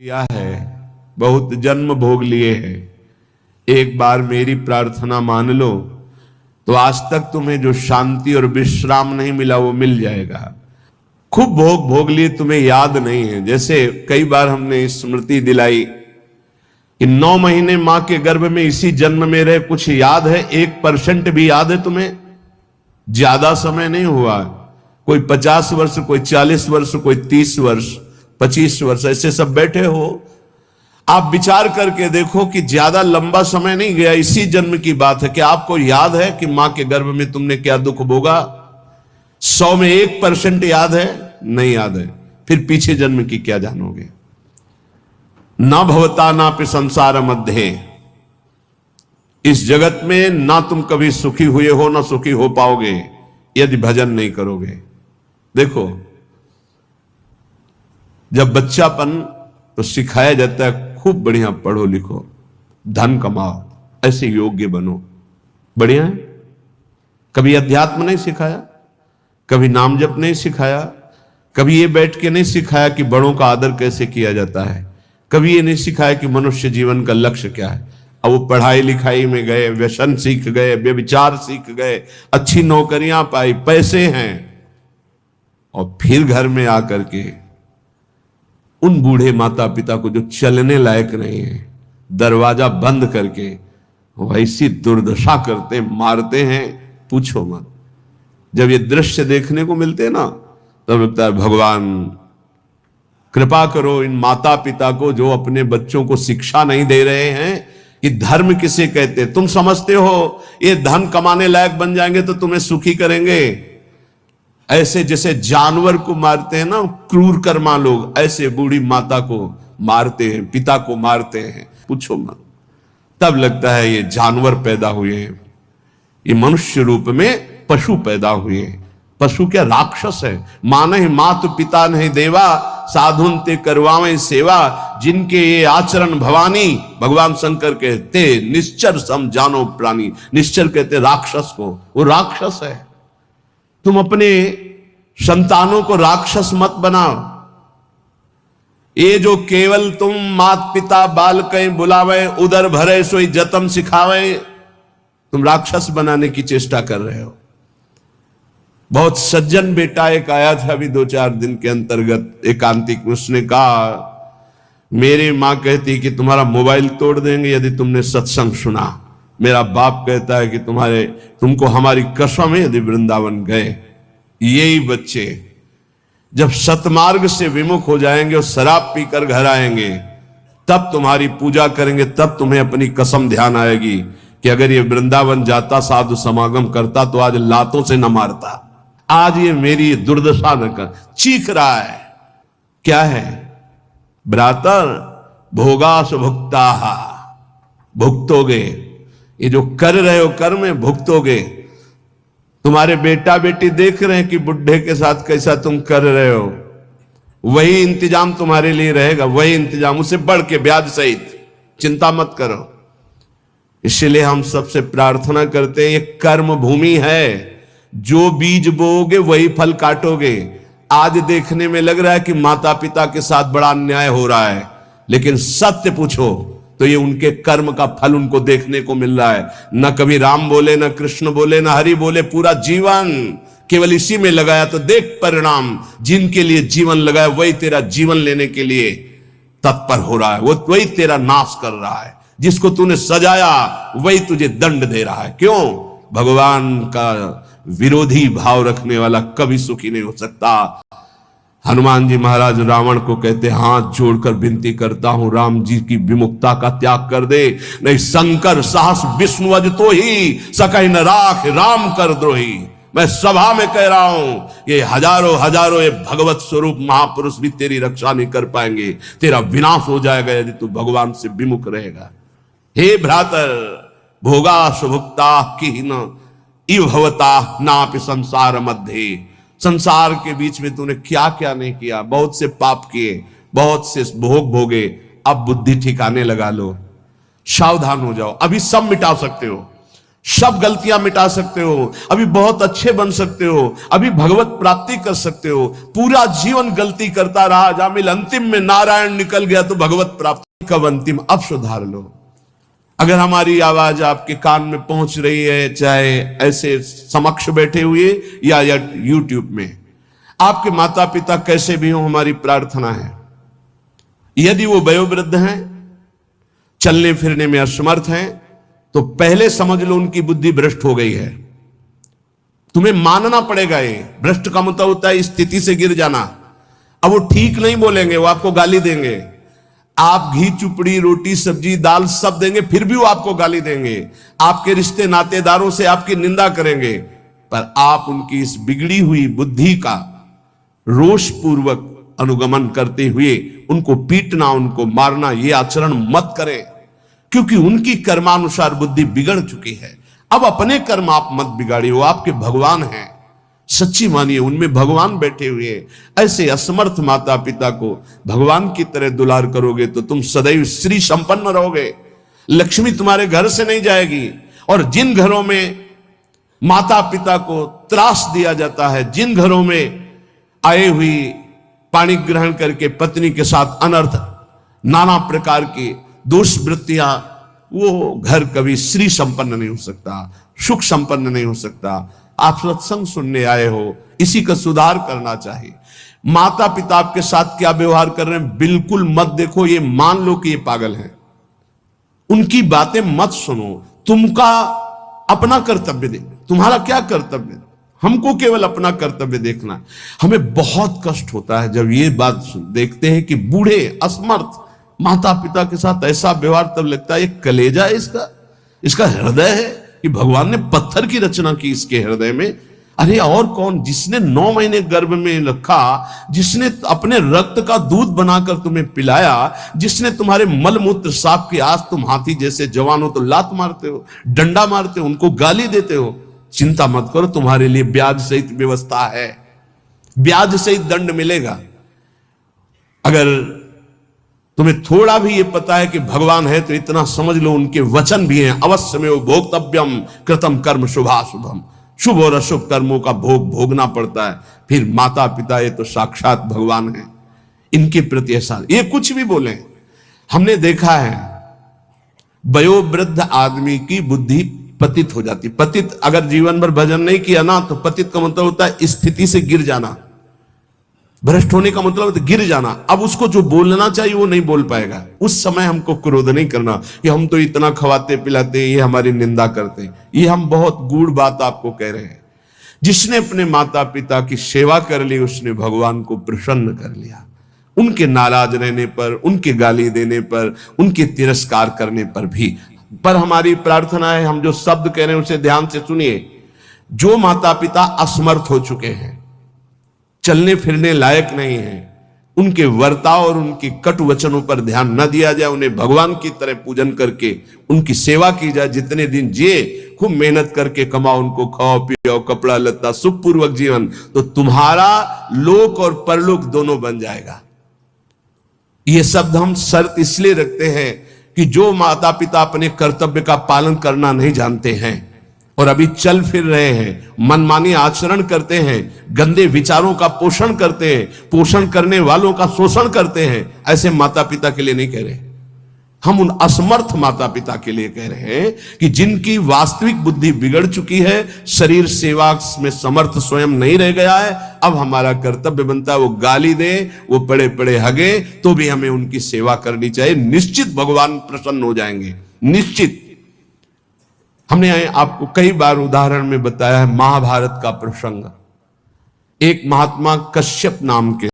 किया है, बहुत जन्म भोग लिए हैं। एक बार मेरी प्रार्थना मान लो तो आज तक तुम्हें जो शांति और विश्राम नहीं मिला वो मिल जाएगा। खूब भोग भोग लिए, तुम्हें याद नहीं है। जैसे कई बार हमने स्मृति दिलाई कि 9 महीने मां के गर्भ में इसी जन्म में रहे, कुछ याद है? 1% भी याद है तुम्हें? ज्यादा समय नहीं हुआ, कोई 50 वर्ष, कोई 40 वर्ष, कोई 30 वर्ष, 25 वर्ष, ऐसे सब बैठे हो। आप विचार करके देखो कि ज्यादा लंबा समय नहीं गया, इसी जन्म की बात है। कि आपको याद है कि मां के गर्भ में तुमने क्या दुख भोगा? 100 में 1% याद है? नहीं याद है। फिर पीछे जन्म की क्या जानोगे? ना भवता ना पे संसार मध्य, इस जगत में ना तुम कभी सुखी हुए हो ना सुखी हो पाओगे यदि भजन नहीं करोगे। देखो, जब बच्चापन तो सिखाया जाता है खूब बढ़िया पढ़ो लिखो, धन कमाओ, ऐसे योग्य बनो, बढ़िया है। कभी अध्यात्म नहीं सिखाया, कभी नाम जप नहीं सिखाया, कभी ये बैठ के नहीं सिखाया कि बड़ों का आदर कैसे किया जाता है, कभी ये नहीं सिखाया कि मनुष्य जीवन का लक्ष्य क्या है। अब वो पढ़ाई लिखाई में गए, व्यसन सीख गए, व्यभिचार सीख गए, अच्छी नौकरियां पाई, पैसे हैं, और फिर घर में आकर के उन बूढ़े माता पिता को जो चलने लायक नहीं है, दरवाजा बंद करके वैसी दुर्दशा करते, मारते हैं, पूछो मत। जब ये दृश्य देखने को मिलते हैं ना, तब लगता है भगवान कृपा करो इन माता पिता को जो अपने बच्चों को शिक्षा नहीं दे रहे हैं कि धर्म किसे कहते। तुम समझते हो ये धन कमाने लायक बन जाएंगे तो तुम्हें सुखी करेंगे। ऐसे जैसे जानवर को मारते हैं ना क्रूर कर्मा लोग, ऐसे बूढ़ी माता को मारते हैं, पिता को मारते हैं, पूछो मत। तब लगता है ये जानवर पैदा हुए हैं, ये मनुष्य रूप में पशु पैदा हुए। पशु क्या राक्षस है? माने मातु पिता नहीं देवा, साधुन ते करवावे सेवा, जिनके ये आचरण भवानी, भगवान शंकर कहते निश्चर सम जानो प्राणी। निश्चर कहते राक्षस को, वो राक्षस है। तुम अपने संतानों को राक्षस मत बनाओ। ये जो केवल तुम मात पिता बाल कहीं बुलावे, उधर भरे सोई जतन सिखावे, तुम राक्षस बनाने की चेष्टा कर रहे हो। बहुत सज्जन बेटा एक आया था अभी 2-4 दिन के अंतर्गत, एकांतिक। उसने कहा मेरी मां कहती कि तुम्हारा मोबाइल तोड़ देंगे यदि तुमने सत्संग सुना। मेरा बाप कहता है कि तुमको हमारी कसम है यदि वृंदावन गए। यही बच्चे जब सतमार्ग से विमुख हो जाएंगे और शराब पीकर घर आएंगे, तब तुम्हारी पूजा करेंगे, तब तुम्हें अपनी कसम ध्यान आएगी कि अगर ये वृंदावन जाता, साधु समागम करता, तो आज लातों से न मारता। आज ये मेरी दुर्दशा न कर। चीख रहा है, क्या है? भ्रातर भोगास भुक्ता, भुगतोगे। ये जो कर रहे हो कर्म में भुगतोगे। तुम्हारे बेटा बेटी देख रहे हैं कि बुढ़े के साथ कैसा तुम कर रहे हो, वही इंतजाम तुम्हारे लिए रहेगा, वही इंतजाम, उससे बढ़ के ब्याज सहित। चिंता मत करो। इसलिए हम सबसे प्रार्थना करते हैं, ये कर्म भूमि है, जो बीज बोओगे वही फल काटोगे। आज देखने में लग रहा है कि माता पिता के साथ बड़ा अन्याय हो रहा है, लेकिन सत्य पूछो तो ये उनके कर्म का फल उनको देखने को मिल रहा है। न कभी राम बोले, न कृष्ण बोले, न हरि बोले, पूरा जीवन केवल इसी में लगाया। तो देख परिणाम, जिनके लिए जीवन लगाया वही तेरा जीवन लेने के लिए तत्पर हो रहा है, वो वही तेरा नाश कर रहा है। जिसको तूने सजाया वही तुझे दंड दे रहा है। क्यों? भगवान का विरोधी भाव रखने वाला कभी सुखी नहीं हो सकता। हनुमान जी महाराज रावण को कहते, हाथ जोड़कर विनती करता हूं, राम जी की विमुखता का त्याग कर दे, नहीं शंकर साहस विष्णु अज तो ही सकई न राख राम कर द्रोही। मैं सभा में कह रहा हूं, ये हजारों ये भगवत स्वरूप महापुरुष भी तेरी रक्षा नहीं कर पाएंगे। तेरा विनाश हो जाएगा यदि तू भगवान से विमुख रहेगा। हे भ्रातर भोगा सुभुक्ता की न इव भवता नापि संसार मध्य। संसार के बीच में तूने क्या क्या नहीं किया। बहुत से पाप किए, बहुत से भोग भोगे। अब बुद्धि ठिकाने लगा लो, सावधान हो जाओ। अभी सब मिटा सकते हो, सब गलतियां मिटा सकते हो, अभी बहुत अच्छे बन सकते हो, अभी भगवत प्राप्ति कर सकते हो। पूरा जीवन गलती करता रहा, जामिल अंतिम में नारायण निकल गया तो भगवत प्राप्ति कब अंतिम, अब सुधार लो। अगर हमारी आवाज आपके कान में पहुंच रही है, चाहे ऐसे समक्ष बैठे हुए या यूट्यूब में, आपके माता पिता कैसे भी हो, हमारी प्रार्थना है यदि वो वयोवृद्ध हैं, चलने फिरने में असमर्थ हैं, तो पहले समझ लो उनकी बुद्धि भ्रष्ट हो गई है। तुम्हें मानना पड़ेगा। ये भ्रष्ट का मतलब होता है स्थिति से गिर जाना। अब वो ठीक नहीं बोलेंगे, वो आपको गाली देंगे। आप घी चुपड़ी रोटी सब्जी दाल सब देंगे, फिर भी वो आपको गाली देंगे। आपके रिश्ते नातेदारों से आपकी निंदा करेंगे, पर आप उनकी इस बिगड़ी हुई बुद्धि का रोष पूर्वक अनुगमन करते हुए उनको पीटना, उनको मारना, ये आचरण मत करें, क्योंकि उनकी कर्मानुसार बुद्धि बिगड़ चुकी है। अब अपने कर्म आप मत बिगाड़िए, वो आपके भगवान हैं। सच्ची मानिए, उनमें भगवान बैठे हुए हैं। ऐसे असमर्थ माता पिता को भगवान की तरह दुलार करोगे तो तुम सदैव श्री संपन्न रहोगे। लक्ष्मी तुम्हारे घर से नहीं जाएगी। और जिन घरों में माता पिता को त्रास दिया जाता है, जिन घरों में आए हुई पानी ग्रहण करके पत्नी के साथ अनर्थ नाना प्रकार की दोष वृत्तियां, वो घर कभी श्री संपन्न नहीं हो सकता, सुख संपन्न नहीं हो सकता। आप सत्संग सुनने आए हो, इसी का सुधार करना चाहिए। माता पिता आपके साथ क्या व्यवहार कर रहे हैं बिल्कुल मत देखो, ये मान लो कि ये पागल है, उनकी बातें मत सुनो। तुमका अपना कर्तव्य दे, तुम्हारा क्या कर्तव्य, हमको केवल अपना कर्तव्य देखना। हमें बहुत कष्ट होता है जब ये बात देखते हैं कि बूढ़े असमर्थ माता पिता के साथ ऐसा व्यवहार, तब लगता है ये कलेजा है इसका हृदय है कि भगवान ने पत्थर की रचना की इसके हृदय में। अरे और कौन, जिसने 9 महीने गर्भ में रखा, जिसने अपने रक्त का दूध बनाकर तुम्हें पिलाया, जिसने तुम्हारे मलमूत्र साफ किया, आज तुम हाथी जैसे जवान हो तो लात मारते हो, डंडा मारते हो, उनको गाली देते हो। चिंता मत करो, तुम्हारे लिए ब्याज सहित व्यवस्था है, ब्याज सहित दंड मिलेगा। अगर तुम्हें थोड़ा भी ये पता है कि भगवान है तो इतना समझ लो उनके वचन भी हैं, अवश्य में वो भोक्तव्यम कृतम कर्म शुभाशुभम, शुभ और अशुभ कर्मों का भोग भोगना पड़ता है। फिर माता पिता ये तो साक्षात भगवान है, इनके प्रति ऐसा ये कुछ भी बोले। हमने देखा है वयोवृद्ध आदमी की बुद्धि पतित हो जाती। पतित अगर जीवन भर भजन नहीं किया ना, तो पतित का मतलब होता है स्थिति से गिर जाना। भ्रष्ट होने का मतलब है गिर जाना। अब उसको जो बोलना चाहिए वो नहीं बोल पाएगा। उस समय हमको क्रोध नहीं करना कि हम तो इतना खवाते पिलाते, ये हमारी निंदा करते। ये हम बहुत गूढ़ बात आपको कह रहे हैं। जिसने अपने माता पिता की सेवा कर ली, उसने भगवान को प्रसन्न कर लिया। उनके नाराज रहने पर, उनके गाली देने पर, उनके तिरस्कार करने पर भी। पर हमारी प्रार्थना है, हम जो शब्द कह रहे हैं उसे ध्यान से सुनिए। जो माता पिता असमर्थ हो चुके हैं, चलने फिरने लायक नहीं है, उनके वर्ताव और उनके कटु वचनों पर ध्यान न दिया जाए। उन्हें भगवान की तरह पूजन करके उनकी सेवा की जाए। जितने दिन जिए खूब मेहनत करके कमाओ, उनको खाओ पियो, कपड़ा लत्ता, सुखपूर्वक जीवन, तो तुम्हारा लोक और परलोक दोनों बन जाएगा। ये शब्द हम शर्त इसलिए रखते हैं कि जो माता पिता अपने कर्तव्य का पालन करना नहीं जानते हैं और अभी चल फिर रहे हैं, मनमानी आचरण करते हैं, गंदे विचारों का पोषण करते हैं, पोषण करने वालों का शोषण करते हैं, ऐसे माता पिता के लिए नहीं कह रहे। हम उन असमर्थ माता पिता के लिए कह रहे हैं कि जिनकी वास्तविक बुद्धि बिगड़ चुकी है, शरीर सेवा में समर्थ स्वयं नहीं रह गया है। अब हमारा कर्तव्य बनता है वो गाली दे, वो पड़े पड़े हगे, तो भी हमें उनकी सेवा करनी चाहिए। निश्चित भगवान प्रसन्न हो जाएंगे, निश्चित। हमने आपको कई बार उदाहरण में बताया है महाभारत का प्रसंग। एक महात्मा कश्यप नाम के